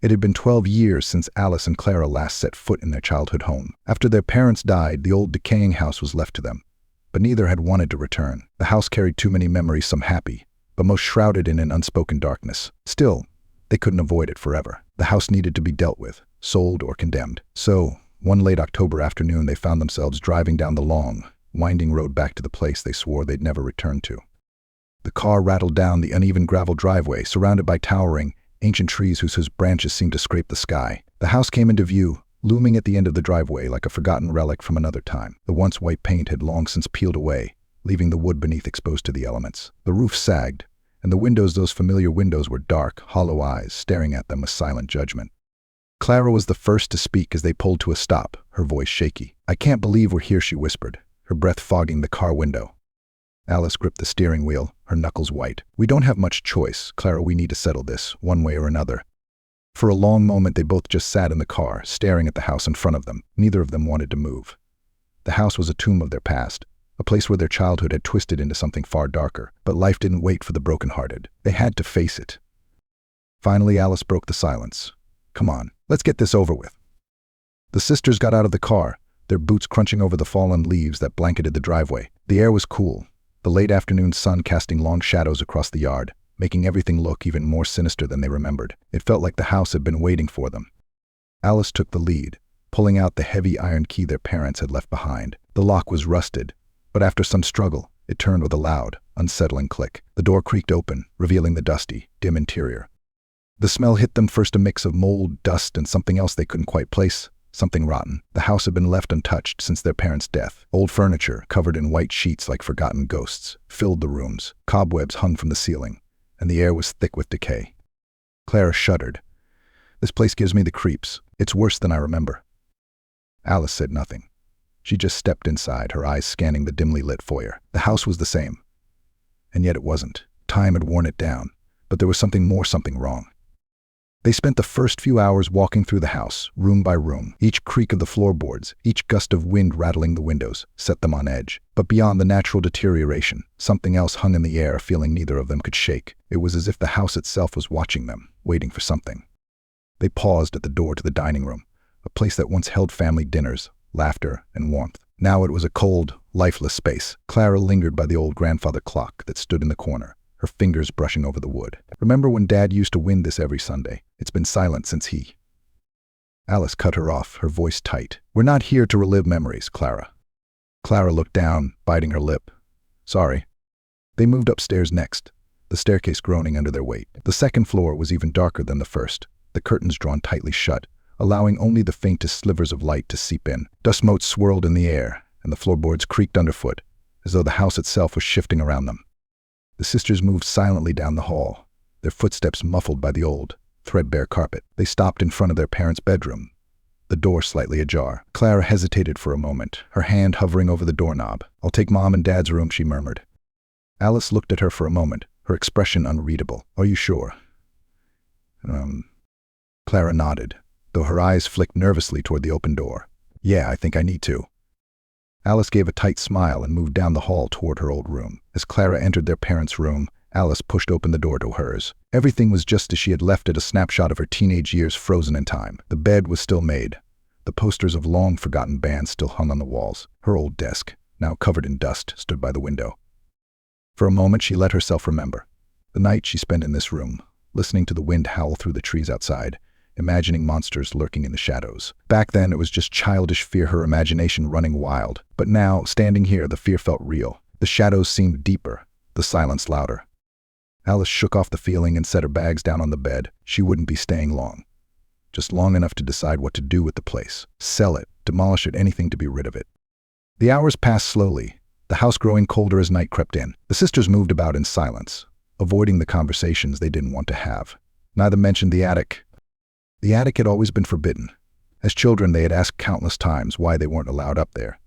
It had been 12 years since Alice and Clara last set foot in their childhood home. After their parents died, the old decaying house was left to them, but neither had wanted to return. The house carried too many memories, some happy, but most shrouded in an unspoken darkness. Still, they couldn't avoid it forever. The house needed to be dealt with, sold or condemned. So, one late October afternoon, they found themselves driving down the long, winding road back to the place they swore they'd never return to. The car rattled down the uneven gravel driveway, surrounded by towering, ancient trees whose branches seemed to scrape the sky. The house came into view, looming at the end of the driveway like a forgotten relic from another time. The once white paint had long since peeled away, leaving the wood beneath exposed to the elements. The roof sagged, and the windows, those familiar windows, were dark, hollow eyes staring at them with silent judgment. Clara was the first to speak as they pulled to a stop, her voice shaky. "I can't believe we're here," she whispered, her breath fogging the car window. Alice gripped the steering wheel, her knuckles white. "We don't have much choice, Clara. We need to settle this, one way or another." For a long moment, they both just sat in the car, staring at the house in front of them. Neither of them wanted to move. The house was a tomb of their past, a place where their childhood had twisted into something far darker. But life didn't wait for the brokenhearted. They had to face it. Finally, Alice broke the silence. "Come on, let's get this over with." The sisters got out of the car, their boots crunching over the fallen leaves that blanketed the driveway. The air was cool, the late afternoon sun casting long shadows across the yard, making everything look even more sinister than they remembered. It felt like the house had been waiting for them. Alice took the lead, pulling out the heavy iron key their parents had left behind. The lock was rusted, but after some struggle, it turned with a loud, unsettling click. The door creaked open, revealing the dusty, dim interior. The smell hit them, first a mix of mold, dust, and something else they couldn't quite place. Something rotten. The house had been left untouched since their parents' death. Old furniture, covered in white sheets like forgotten ghosts, filled the rooms. Cobwebs hung from the ceiling, and the air was thick with decay. Clara shuddered. "This place gives me the creeps. It's worse than I remember." Alice said nothing. She just stepped inside, her eyes scanning the dimly lit foyer. The house was the same. And yet it wasn't. Time had worn it down, but there was something wrong. They spent the first few hours walking through the house, room by room. Each creak of the floorboards, each gust of wind rattling the windows, set them on edge. But beyond the natural deterioration, something else hung in the air, a feeling neither of them could shake. It was as if the house itself was watching them, waiting for something. They paused at the door to the dining room, a place that once held family dinners, laughter, and warmth. Now it was a cold, lifeless space. Clara lingered by the old grandfather clock that stood in the corner, her fingers brushing over the wood. "Remember when Dad used to win this every Sunday? It's been silent since he..." Alice cut her off, her voice tight. "We're not here to relive memories, Clara." Clara looked down, biting her lip. "Sorry." They moved upstairs next, the staircase groaning under their weight. The second floor was even darker than the first, the curtains drawn tightly shut, allowing only the faintest slivers of light to seep in. Dust motes swirled in the air, and the floorboards creaked underfoot, as though the house itself was shifting around them. The sisters moved silently down the hall, their footsteps muffled by the old, threadbare carpet. They stopped in front of their parents' bedroom, the door slightly ajar. Clara hesitated for a moment, her hand hovering over the doorknob. "I'll take Mom and Dad's room," she murmured. Alice looked at her for a moment, her expression unreadable. "Are you sure?" Clara nodded, though her eyes flicked nervously toward the open door. "Yeah, I think I need to." Alice gave a tight smile and moved down the hall toward her old room. As Clara entered their parents' room, Alice pushed open the door to hers. Everything was just as she had left it, a snapshot of her teenage years frozen in time. The bed was still made. The posters of long-forgotten bands still hung on the walls. Her old desk, now covered in dust, stood by the window. For a moment she let herself remember the night she spent in this room, listening to the wind howl through the trees outside, imagining monsters lurking in the shadows. Back then, it was just childish fear, her imagination running wild. But now, standing here, the fear felt real. The shadows seemed deeper, the silence louder. Alice shook off the feeling and set her bags down on the bed. She wouldn't be staying long. Just long enough to decide what to do with the place. Sell it, demolish it, anything to be rid of it. The hours passed slowly, the house growing colder as night crept in. The sisters moved about in silence, avoiding the conversations they didn't want to have. Neither mentioned the attic. The attic had always been forbidden. As children, they had asked countless times why they weren't allowed up there,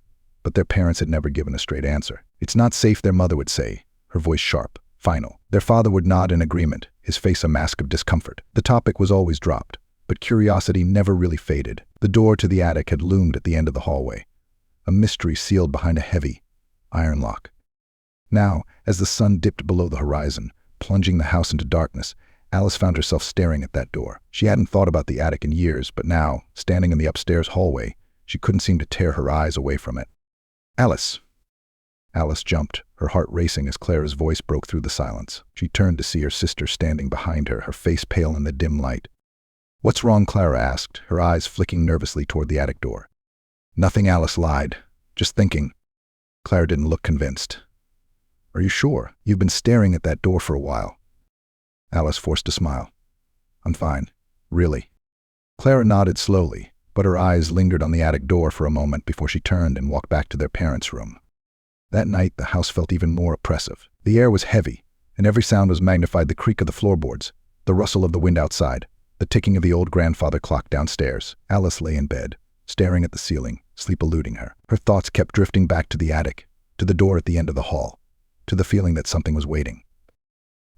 but their parents had never given a straight answer. "It's not safe," their mother would say, her voice sharp, final. Their father would nod in agreement, his face a mask of discomfort. The topic was always dropped, but curiosity never really faded. The door to the attic had loomed at the end of the hallway, a mystery sealed behind a heavy iron lock. Now, as the sun dipped below the horizon, plunging the house into darkness, Alice found herself staring at that door. She hadn't thought about the attic in years, but now, standing in the upstairs hallway, she couldn't seem to tear her eyes away from it. Alice! Alice jumped, her heart racing as Clara's voice broke through the silence. She turned to see her sister standing behind her, her face pale in the dim light. "What's wrong?" Clara asked, her eyes flicking nervously toward the attic door. "Nothing," Alice lied. "Just thinking." Clara didn't look convinced. "Are you sure? You've been staring at that door for a while." Alice forced a smile. "I'm fine. Really." Clara nodded slowly, but her eyes lingered on the attic door for a moment before she turned and walked back to their parents' room. That night, the house felt even more oppressive. The air was heavy, and every sound was magnified: the creak of the floorboards, the rustle of the wind outside, the ticking of the old grandfather clock downstairs. Alice lay in bed, staring at the ceiling, sleep eluding her. Her thoughts kept drifting back to the attic, to the door at the end of the hall, to the feeling that something was waiting.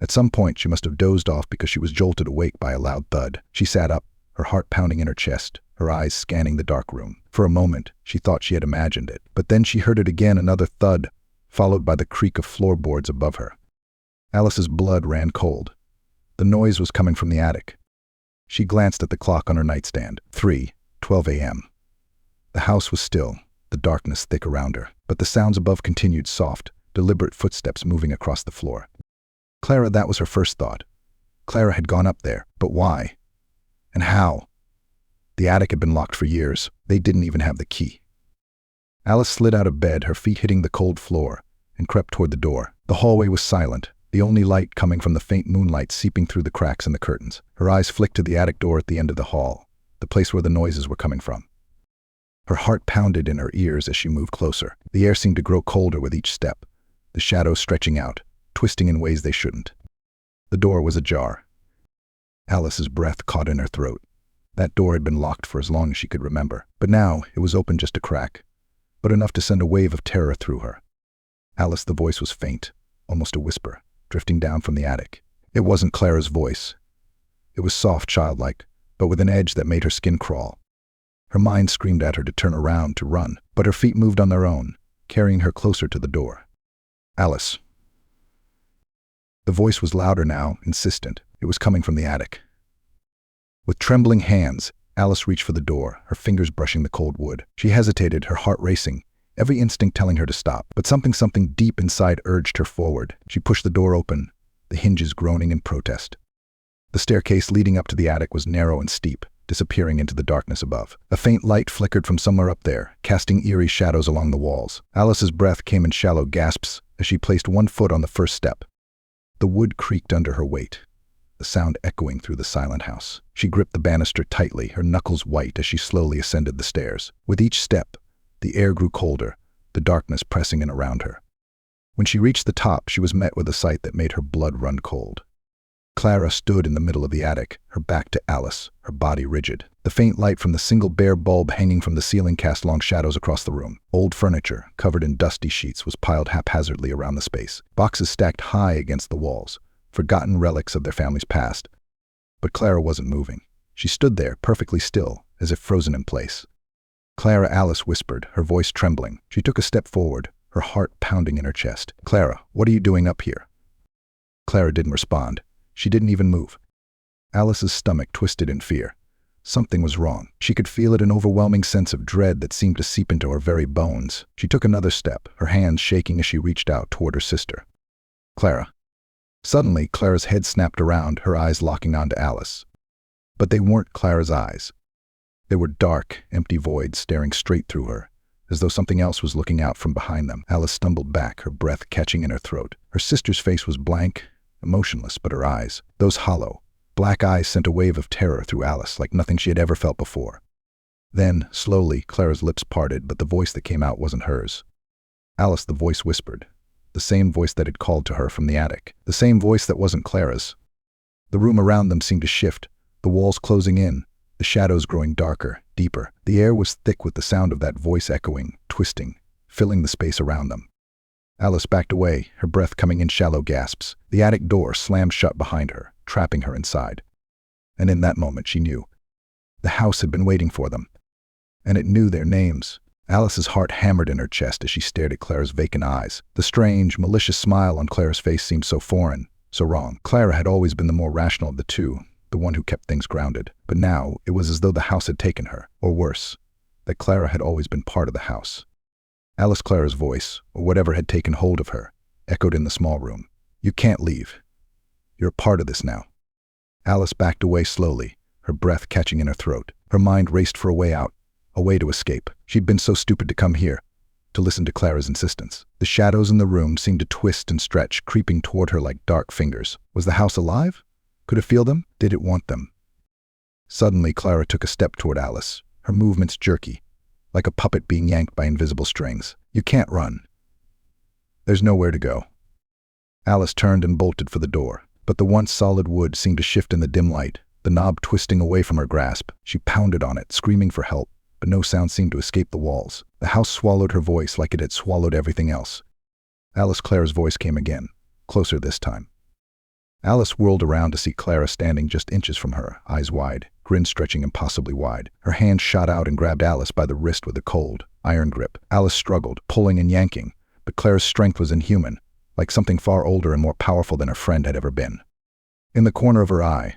At some point, she must have dozed off because she was jolted awake by a loud thud. She sat up, her heart pounding in her chest, her eyes scanning the dark room. For a moment, she thought she had imagined it, but then she heard it again, another thud, followed by the creak of floorboards above her. Alice's blood ran cold. The noise was coming from the attic. She glanced at the clock on her nightstand. 3:12 a.m. The house was still, the darkness thick around her, but the sounds above continued: soft, deliberate footsteps moving across the floor. Clara, that was her first thought. Clara had gone up there, but why? And how? The attic had been locked for years. They didn't even have the key. Alice slid out of bed, her feet hitting the cold floor, and crept toward the door. The hallway was silent, the only light coming from the faint moonlight seeping through the cracks in the curtains. Her eyes flicked to the attic door at the end of the hall, the place where the noises were coming from. Her heart pounded in her ears as she moved closer. The air seemed to grow colder with each step, the shadows stretching out, twisting in ways they shouldn't. The door was ajar. Alice's breath caught in her throat. That door had been locked for as long as she could remember, but now it was open just a crack, but enough to send a wave of terror through her. Alice, the voice was faint, almost a whisper, drifting down from the attic. It wasn't Clara's voice. It was soft, childlike, but with an edge that made her skin crawl. Her mind screamed at her to turn around, to run, but her feet moved on their own, carrying her closer to the door. "Alice." The voice was louder now, insistent. It was coming from the attic. With trembling hands, Alice reached for the door, her fingers brushing the cold wood. She hesitated, her heart racing, every instinct telling her to stop. But something deep inside urged her forward. She pushed the door open, the hinges groaning in protest. The staircase leading up to the attic was narrow and steep, disappearing into the darkness above. A faint light flickered from somewhere up there, casting eerie shadows along the walls. Alice's breath came in shallow gasps as she placed one foot on the first step. The wood creaked under her weight, the sound echoing through the silent house. She gripped the banister tightly, her knuckles white as she slowly ascended the stairs. With each step, the air grew colder, the darkness pressing in around her. When she reached the top, she was met with a sight that made her blood run cold. Clara stood in the middle of the attic, her back to Alice, her body rigid. The faint light from the single bare bulb hanging from the ceiling cast long shadows across the room. Old furniture, covered in dusty sheets, was piled haphazardly around the space. Boxes stacked high against the walls, forgotten relics of their family's past. But Clara wasn't moving. She stood there, perfectly still, as if frozen in place. "Clara," Alice whispered, her voice trembling. She took a step forward, her heart pounding in her chest. "Clara, what are you doing up here?" Clara didn't respond. She didn't even move. Alice's stomach twisted in fear. Something was wrong. She could feel it, an overwhelming sense of dread that seemed to seep into her very bones. She took another step, her hands shaking as she reached out toward her sister. "Clara." Suddenly, Clara's head snapped around, her eyes locking onto Alice. But they weren't Clara's eyes. They were dark, empty voids staring straight through her, as though something else was looking out from behind them. Alice stumbled back, her breath catching in her throat. Her sister's face was blank, emotionless, but her eyes, those hollow, black eyes, sent a wave of terror through Alice like nothing she had ever felt before. Then, slowly, Clara's lips parted, but the voice that came out wasn't hers. "Alice," the voice whispered, the same voice that had called to her from the attic, the same voice that wasn't Clara's. The room around them seemed to shift, the walls closing in, the shadows growing darker, deeper. The air was thick with the sound of that voice echoing, twisting, filling the space around them. Alice backed away, her breath coming in shallow gasps. The attic door slammed shut behind her, trapping her inside. And in that moment she knew. The house had been waiting for them. And it knew their names. Alice's heart hammered in her chest as she stared at Clara's vacant eyes. The strange, malicious smile on Clara's face seemed so foreign, so wrong. Clara had always been the more rational of the two, the one who kept things grounded. But now it was as though the house had taken her, or worse, that Clara had always been part of the house. Clara's voice, or whatever had taken hold of her, echoed in the small room. "You can't leave. You're a part of this now." Alice backed away slowly, her breath catching in her throat. Her mind raced for a way out, a way to escape. She'd been so stupid to come here, to listen to Clara's insistence. The shadows in the room seemed to twist and stretch, creeping toward her like dark fingers. Was the house alive? Could it feel them? Did it want them? Suddenly, Clara took a step toward Alice, her movements jerky, like a puppet being yanked by invisible strings. "You can't run. There's nowhere to go." Alice turned and bolted for the door, but the once solid wood seemed to shift in the dim light, the knob twisting away from her grasp. She pounded on it, screaming for help, but no sound seemed to escape the walls. The house swallowed her voice like it had swallowed everything else. Clara's voice came again, closer this time. Alice whirled around to see Clara standing just inches from her, eyes wide, grin stretching impossibly wide. Her hand shot out and grabbed Alice by the wrist with a cold, iron grip. Alice struggled, pulling and yanking, but Clara's strength was inhuman, like something far older and more powerful than her friend had ever been. In the corner of her eye,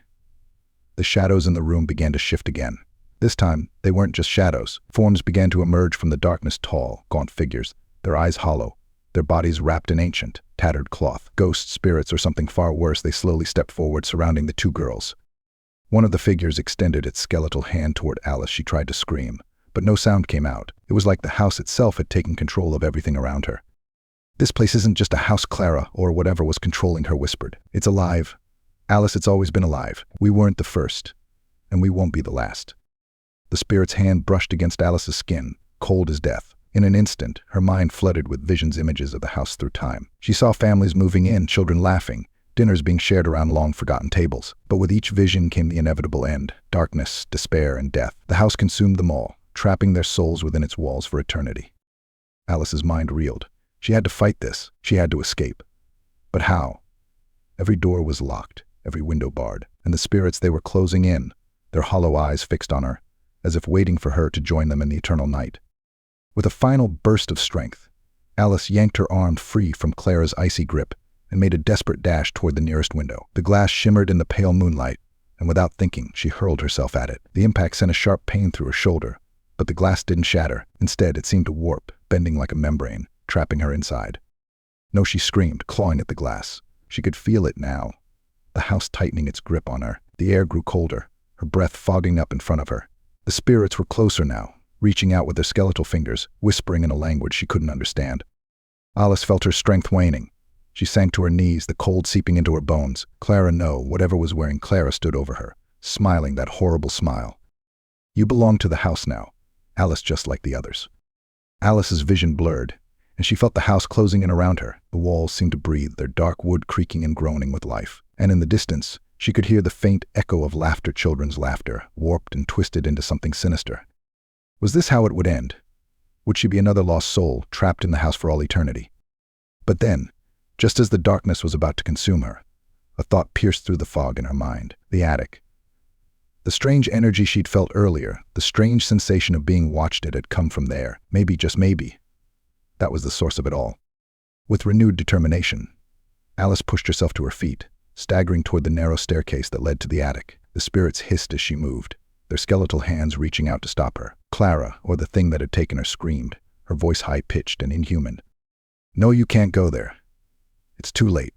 the shadows in the room began to shift again. This time, they weren't just shadows. Forms began to emerge from the darkness, tall, gaunt figures, their eyes hollow, their bodies wrapped in ancient, tattered cloth. Ghosts, spirits, or something far worse, they slowly stepped forward, surrounding the two girls. One of the figures extended its skeletal hand toward Alice. She tried to scream, but no sound came out. It was like the house itself had taken control of everything around her. "This place isn't just a house," Clara, or whatever was controlling her, whispered. "It's alive. Alice, it's always been alive. We weren't the first, and we won't be the last." The spirit's hand brushed against Alice's skin, cold as death. In an instant, her mind flooded with visions, images of the house through time. She saw families moving in, children laughing, dinners being shared around long-forgotten tables. But with each vision came the inevitable end: darkness, despair, and death. The house consumed them all, trapping their souls within its walls for eternity. Alice's mind reeled. She had to fight this. She had to escape. But how? Every door was locked, every window barred, and the spirits, they were closing in, their hollow eyes fixed on her, as if waiting for her to join them in the eternal night. With a final burst of strength, Alice yanked her arm free from Clara's icy grip and made a desperate dash toward the nearest window. The glass shimmered in the pale moonlight, and without thinking, she hurled herself at it. The impact sent a sharp pain through her shoulder, but the glass didn't shatter. Instead, it seemed to warp, bending like a membrane, trapping her inside. "No," she screamed, clawing at the glass. She could feel it now, the house tightening its grip on her. The air grew colder, her breath fogging up in front of her. The spirits were closer now, reaching out with their skeletal fingers, whispering in a language she couldn't understand. Alice felt her strength waning. She sank to her knees, the cold seeping into her bones. Clara, no, whatever was wearing Clara, stood over her, smiling that horrible smile. "You belong to the house now, Alice, just like the others." Alice's vision blurred, and she felt the house closing in around her. The walls seemed to breathe, their dark wood creaking and groaning with life. And in the distance, she could hear the faint echo of laughter, children's laughter, warped and twisted into something sinister. Was this how it would end? Would she be another lost soul, trapped in the house for all eternity? But then, just as the darkness was about to consume her, a thought pierced through the fog in her mind. The attic. The strange energy she'd felt earlier, the strange sensation of being watched, it had come from there. Maybe, just maybe, that was the source of it all. With renewed determination, Alice pushed herself to her feet, staggering toward the narrow staircase that led to the attic. The spirits hissed as she moved, their skeletal hands reaching out to stop her. Clara, or the thing that had taken her, screamed, her voice high-pitched and inhuman. "No, you can't go there. It's too late."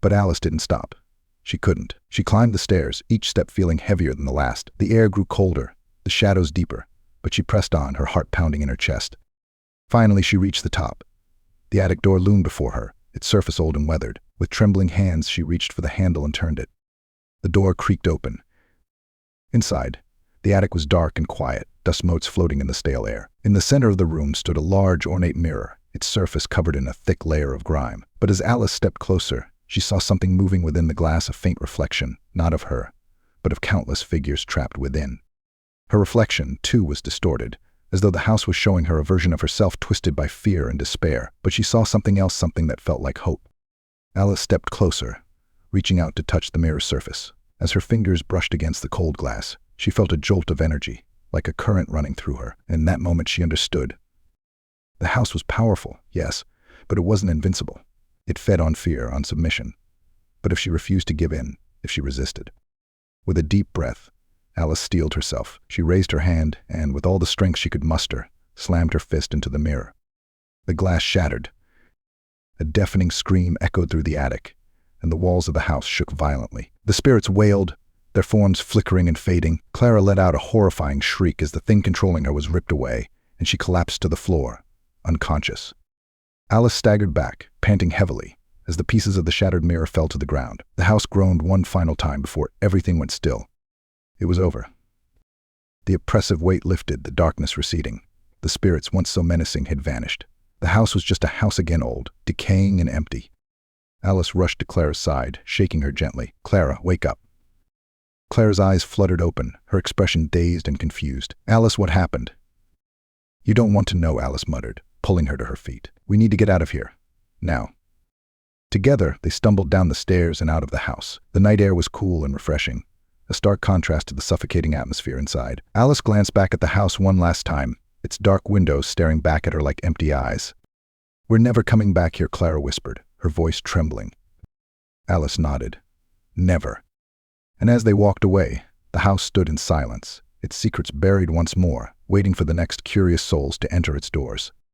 But Alice didn't stop. She couldn't. She climbed the stairs, each step feeling heavier than the last. The air grew colder, the shadows deeper, but she pressed on, her heart pounding in her chest. Finally, she reached the top. The attic door loomed before her, its surface old and weathered. With trembling hands, she reached for the handle and turned it. The door creaked open. Inside, the attic was dark and quiet, dust motes floating in the stale air. In the center of the room stood a large, ornate mirror, its surface covered in a thick layer of grime. But as Alice stepped closer, she saw something moving within the glass, a faint reflection, not of her, but of countless figures trapped within. Her reflection, too, was distorted, as though the house was showing her a version of herself twisted by fear and despair. But she saw something else, something that felt like hope. Alice stepped closer, reaching out to touch the mirror's surface. As her fingers brushed against the cold glass, she felt a jolt of energy, like a current running through her. In that moment, she understood. The house was powerful, yes, but it wasn't invincible. It fed on fear, on submission. But if she refused to give in, if she resisted? With a deep breath, Alice steeled herself. She raised her hand and, with all the strength she could muster, slammed her fist into the mirror. The glass shattered. A deafening scream echoed through the attic, and the walls of the house shook violently. The spirits wailed, their forms flickering and fading. Clara let out a horrifying shriek as the thing controlling her was ripped away, and she collapsed to the floor, unconscious. Alice staggered back, panting heavily, as the pieces of the shattered mirror fell to the ground. The house groaned one final time before everything went still. It was over. The oppressive weight lifted, the darkness receding. The spirits, once so menacing, had vanished. The house was just a house again, old, decaying and empty. Alice rushed to Clara's side, shaking her gently. "Clara, wake up." Clara's eyes fluttered open, her expression dazed and confused. "Alice, what happened?" "You don't want to know," Alice muttered, pulling her to her feet. "We need to get out of here. Now." Together, they stumbled down the stairs and out of the house. The night air was cool and refreshing, a stark contrast to the suffocating atmosphere inside. Alice glanced back at the house one last time, its dark windows staring back at her like empty eyes. "We're never coming back here," Clara whispered, her voice trembling. Alice nodded. "Never." And as they walked away, the house stood in silence, its secrets buried once more, waiting for the next curious souls to enter its doors.